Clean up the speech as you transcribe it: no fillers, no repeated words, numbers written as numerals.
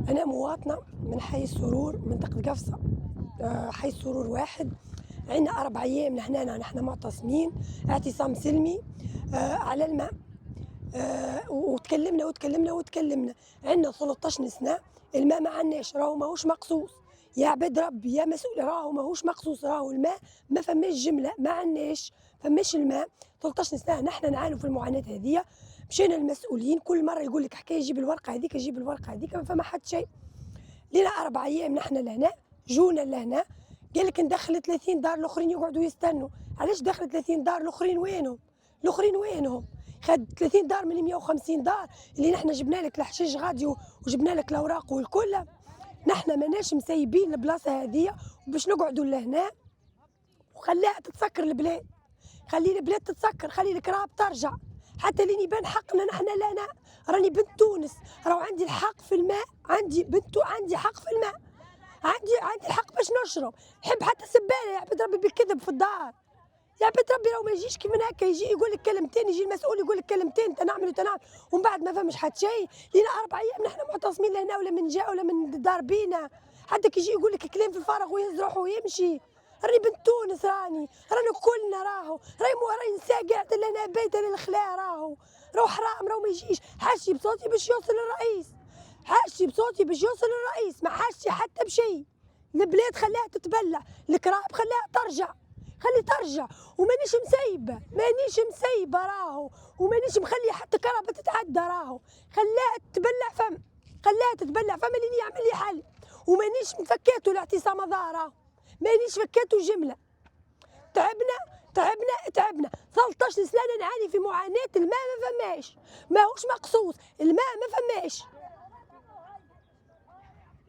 أنا مواطنة من حي السرور منطقة قفصة. حي السرور واحد. عندنا 4 أيام لهنا نحن معتصمين اعتصام سلمي على الماء. وتكلمنا. عندنا 13 سنة الماء ما عندناش، راهو ماهوش مقصوص. يا عباد ربي يا مسؤول، راهو ماهوش مقصوص، راهو الماء ما فماش جملة، ما عندناش، فماش الماء. 13 سنة نحن نعانوا في المعاناة هذية. مشينا المسؤولين كل مرة يقول لك حكاية جيب الورقة هذيك جيب الورقة هذيك، ما فما حتى شيء. لينا 4 أيام نحن لهنا، جونا لهنا قال لك ندخل 30 دار، الآخرين يقعدوا يستنوا. علاش دخل 30 دار؟ الآخرين وينهم؟ الآخرين وينهم؟ خد 30 دار من 150 دار اللي نحن جبنا لك الحشيش غادي وجبنا لك الأوراق والكل. نحن ماناش مسيبين البلاصة هذه باش نقعدوا لهنا وخليها تتسكر البلاد. خلي البلاد تتسكر، خلي الكراب ترجع حتى لين يبان حقنا. نحن لنا راني بنت تونس، راهو عندي الحق في الماء، عندي حق في الماء، عندي الحق باش نشرب. نحب حتى السبانه يا عباد ربي بالكذب في الدار. يا عباد ربي راهو ما يجيش كيف من هكا، يجي يقول لك كلمتين، يجي المسؤول يقول لك كلمتين تنعمل ومن بعد ما فهمش حتى شيء. لينا 4 أيام نحن معتصمين لهنا، ولا من جا ولا من دار بينا، حتى كي يجي يقول لك كلام في الفارغ ويهز روحه ويمشي. راني بنت تونس، راني كلنا راهي نساء قاعده لهنا بايته للخلا، راهو حرام، راهو ما يجيش حاشي بصوتي باش يوصل للرئيس، حاشي بصوتي باش يوصل للرئيس، ما حاشي حتى بشيء. البلاد خلاها تتبلع، الكراب خلاها ترجع، خلي ترجع. مانيش مسيبه ومانيش مخليه حتى كرهبه تتعدى، خلاها تتبلع فم اللي يعمل لي حل. ومانيش مفكاتو الاعتصام ضاره، مانيش فكاتو جمله. تعبنا 13 سنه نعاني في معاناه. الماء ما فماش، ماهوش مقصوص، الماء ما فماش.